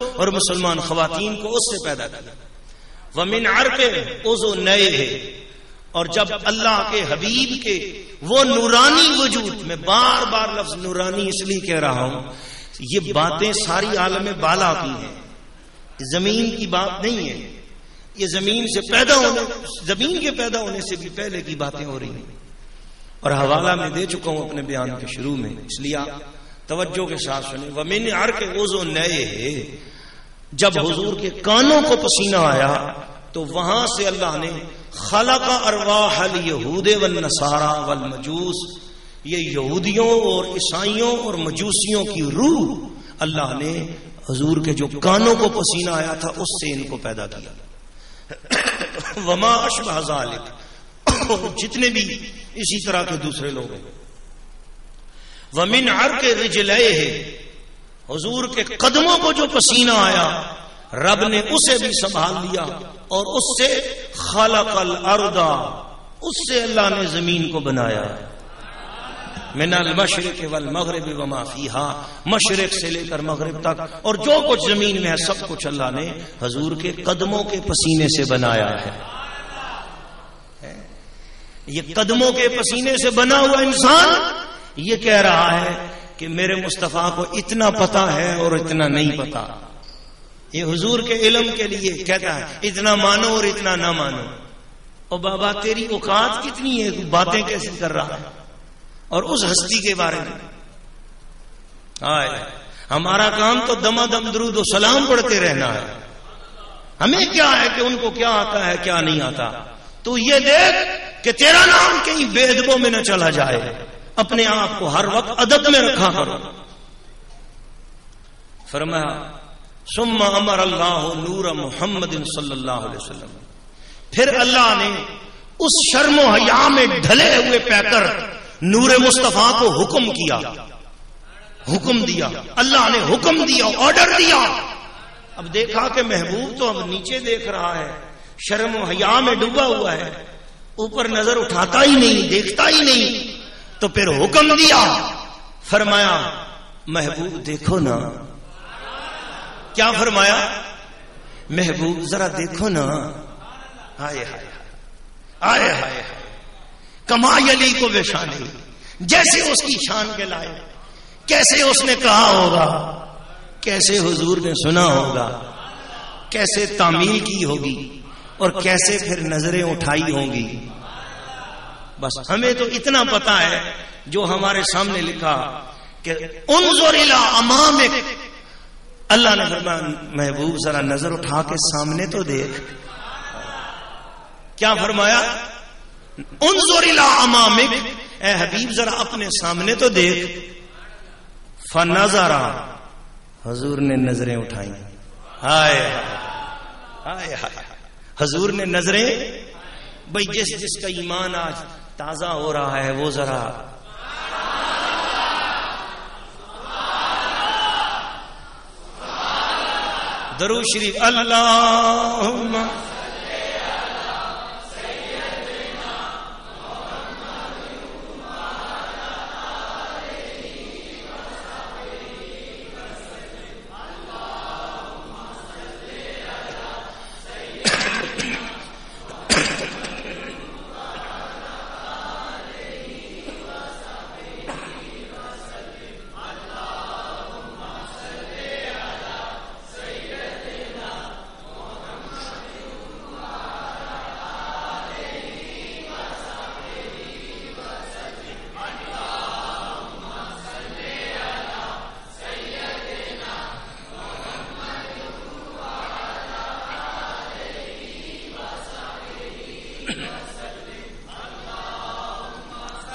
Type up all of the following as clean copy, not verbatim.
اور مسلمان خواتین کو اس سے پیدا کیا. ومن عرق اذنیہ، اور جب اللہ کے حبیب کے وہ نورانی وجود، میں بار بار لفظ نورانی اس لیے کہہ رہا ہوں، یہ باتیں ساری عالم بالا کی ہیں، زمین کی بات نہیں ہے، یہ زمین کے پیدا ہونے سے بھی پہلے کی باتیں ہو رہی ہیں. اور حوالہ میں دے چکا ہوں اپنے بیان کے شروع میں، اس لیے آپ توجہ کے ساتھ سنیں. ومن عرق اذنیہ، جب حضور کے کانوں کو پسینہ آیا تو وہاں سے اللہ نے خلق ارواح الیہود والنصارى والمجوس، یہ یہودیوں اور عیسائیوں اور مجوسیوں کی روح اللہ نے حضور کے جو کانوں کو پسینہ آیا تھا اس سے ان کو پیدا کیا. وما اشبہ ذلک، اور جتنے بھی اسی طرح کے دوسرے لوگ ہیں. ومن عرق رجلیہ، حضور کے قدموں کو جو پسینہ آیا رب نے اسے بھی سنبھال لیا، اور اس سے خلق الارض، اس سے اللہ نے زمین کو بنایا. من المشرق والمغرب وما فیہا، مشرق سے لے کر مغرب تک اور جو کچھ زمین میں ہے سب کچھ اللہ نے حضور کے قدموں کے پسینے سے بنایا ہے. یہ قدموں کے پسینے سے بنا ہوا انسان یہ کہہ رہا ہے کہ میرے مصطفیٰ کو اتنا پتا ہے اور اتنا نہیں پتا. یہ حضور کے علم کے لیے کہتا ہے اتنا مانو اور اتنا نہ مانو. اور بابا تیری اوقات کتنی ہے، باتیں کیسی کر رہا ہے. اور اس ہستی کے بارے میں ہمارا کام تو دما دم درود و سلام پڑھتے رہنا ہے. ہمیں کیا ہے کہ ان کو کیا آتا ہے کیا نہیں آتا. تو یہ دیکھ کہ تیرا نام کہیں بے ادبوں میں نہ چلا جائے، اپنے آپ کو ہر وقت ادب میں رکھا کرو. فرمایا ثم امر اللہ نور محمد صلی اللہ علیہ وسلم، پھر اللہ نے اس شرم و حیا میں ڈھلے ہوئے پہ کر نور مصطفیٰ کو حکم کیا، حکم دیا. اللہ نے حکم دیا، آرڈر دیا. اب دیکھا کہ محبوب تو اب نیچے دیکھ رہا ہے، شرم و حیا میں ڈوبا ہوا ہے، اوپر نظر اٹھاتا ہی نہیں، دیکھتا ہی نہیں. تو پھر حکم دیا، فرمایا محبوب دیکھو نا. کیا فرمایا؟ محبوب ذرا دیکھو نا. ہائے ہائے ہائے ہائے، کما یلی کو بے شانی، جیسے اس کی شان کے لائے، کیسے اس نے کہا ہوگا، کیسے حضور نے سنا ہوگا، کیسے تعمیل کی ہوگی، اور کیسے پھر نظریں اٹھائی ہوں گی. بس ہمیں تو اتنا پتا ہے جو ہمارے سامنے لکھا کہ انظر الی امامک. اللہ نے فرمایا محبوب ذرا نظر اٹھا کے سامنے تو دیکھ. کیا فرمایا؟ انظر الی امامک، اے حبیب ذرا اپنے سامنے تو دیکھ. فنظر، حضور نے نظریں اٹھائیں. ہائے ہائے ہائے، حضور نے نظریں. بھئی جس کا ایمان آج تازہ ہو رہا ہے وہ ذرا درود شریف اللہم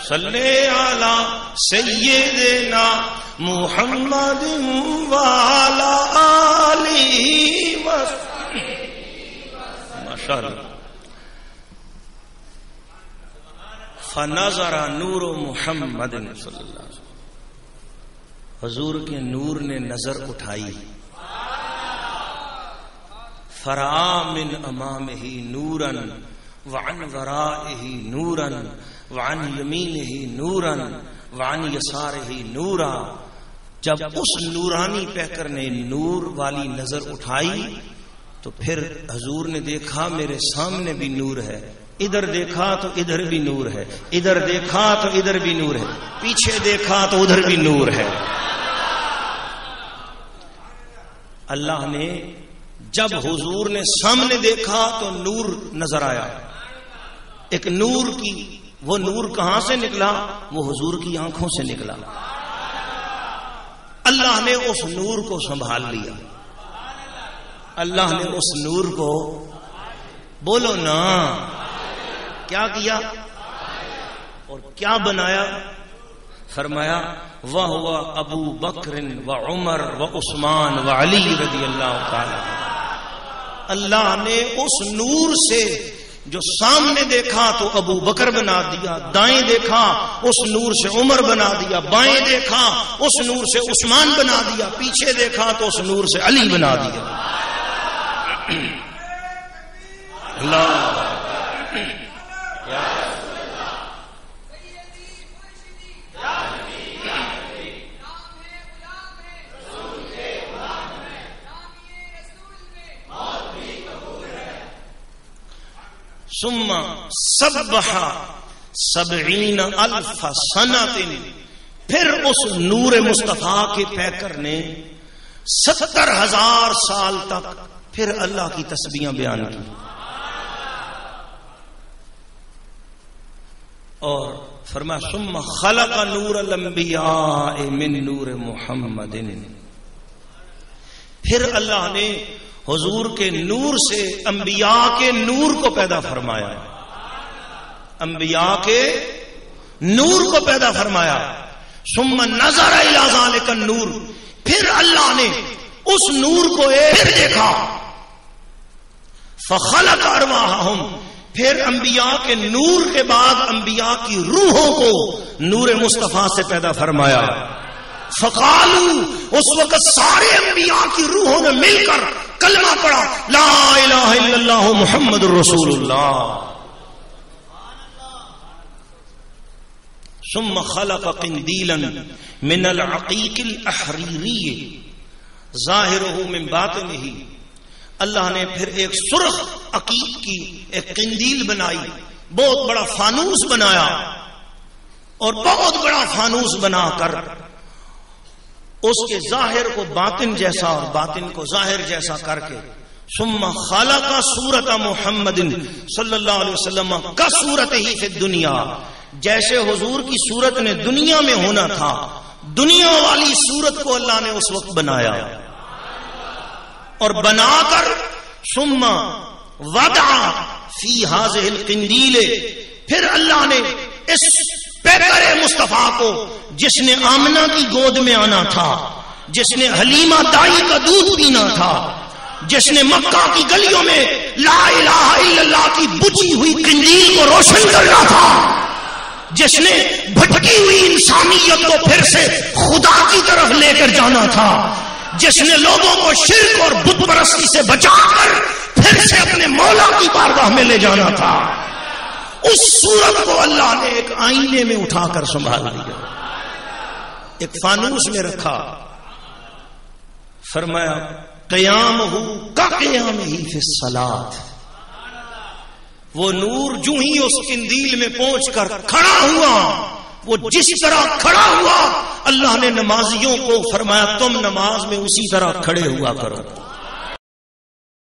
صلی علی سیدنا محمد وعلی آلہ ماشاءاللہ. فنظر نور محمد صلی اللہ علیہ وسلم، حضور کے نور نے نظر اٹھائی. فرآ من امامہ نورا وعن ورائہ نورا وعن یمینہ نورا وعن یسارہ نورا جب اس نورانی پیکر نے نور والی نظر اٹھائی تو پھر حضور نے دیکھا میرے سامنے بھی نور ہے، ادھر دیکھا تو ادھر بھی نور ہے، ادھر دیکھا تو ادھر بھی نور ہے، پیچھے دیکھا تو ادھر بھی نور ہے۔ اللہ نے جب حضور نے سامنے دیکھا تو نور نظر آیا، ایک نور کی، وہ نور کہاں سے نکلا؟ وہ حضور کی آنکھوں سے نکلا۔ اللہ نے اس نور کو سنبھال لیا، اللہ نے اس نور کو، بولو نا، کیا کیا اور کیا بنایا؟ فرمایا وَهُوَ ابو بکر و عمر و عثمان و علی رضی اللہ تعالی۔ اللہ نے اس نور سے جو سامنے دیکھا تو ابو بکر بنا دیا، دائیں دیکھا اس نور سے عمر بنا دیا، بائیں دیکھا اس نور سے عثمان بنا دیا، پیچھے دیکھا تو اس نور سے علی بنا دیا۔ اللہ ثم سبح 70,000 سنۃ، پھر اس نور مصطفیٰ کے پیکر نے 70,000 سال تک پھر اللہ کی تسبیحاں بیان کی۔ اور فرمایا ثم خلق نور الانبیاء من نور محمد، پھر اللہ نے حضور کے نور سے انبیاء کے نور کو پیدا فرمایا، انبیاء کے نور کو پیدا فرمایا۔ ثم نظر الى ذلك النور، پھر اللہ نے اس نور کو پھر دیکھا، فخلق ارواحهم، پھر انبیاء کے نور کے بعد انبیاء کی روحوں کو نور مصطفیٰ سے پیدا فرمایا۔ فقالوا، اس وقت سارے انبیاء کی روحوں نے مل کر کلمہ پڑھا، لا الہ الا اللہ محمد الرسول اللہ۔ ثم خلق قندیلا من العقیق الاحریری ظاہرہ من باطنہ، اللہ نے پھر ایک سرخ عقیق کی ایک قندیل بنائی، بہت بڑا فانوس بنایا، اور بہت بڑا فانوس بنا کر اس کے ظاہر کو باطن جیسا اور باطن کو ظاہر جیسا کر کے، ثم خلق صورت محمد صلی اللہ علیہ وسلم کا صورت ہی فی الدنیا، جیسے حضور کی صورت نے دنیا میں ہونا تھا، دنیا والی صورت کو اللہ نے اس وقت بنایا، اور بنا کر ثم وضع فی هذه القندیل، پھر اللہ نے اس پیکر مصطفیٰ کو، جس نے آمنہ کی گود میں آنا تھا، جس نے حلیمہ دائی کا دودھ پینا تھا، جس نے مکہ کی گلیوں میں لا الہ الا اللہ کی بجھی ہوئی قندیل کو روشن کرنا تھا، جس نے بھٹکی ہوئی انسانیت کو پھر سے خدا کی طرف لے کر جانا تھا، جس نے لوگوں کو شرک اور بت پرستی سے بچا کر پھر سے اپنے مولا کی بارگاہ میں لے جانا تھا، اس صورت کو اللہ نے ایک آئینے میں اٹھا کر سنبھال لیا، ایک فانوس میں رکھا، فرمایا قیامہ کا قیام ہی فی الصلاۃ، وہ نور جو ہی اس قندیل میں پہنچ کر کھڑا ہوا، وہ جس طرح کھڑا ہوا اللہ نے نمازیوں کو فرمایا تم نماز میں اسی طرح کھڑے ہوا کرو۔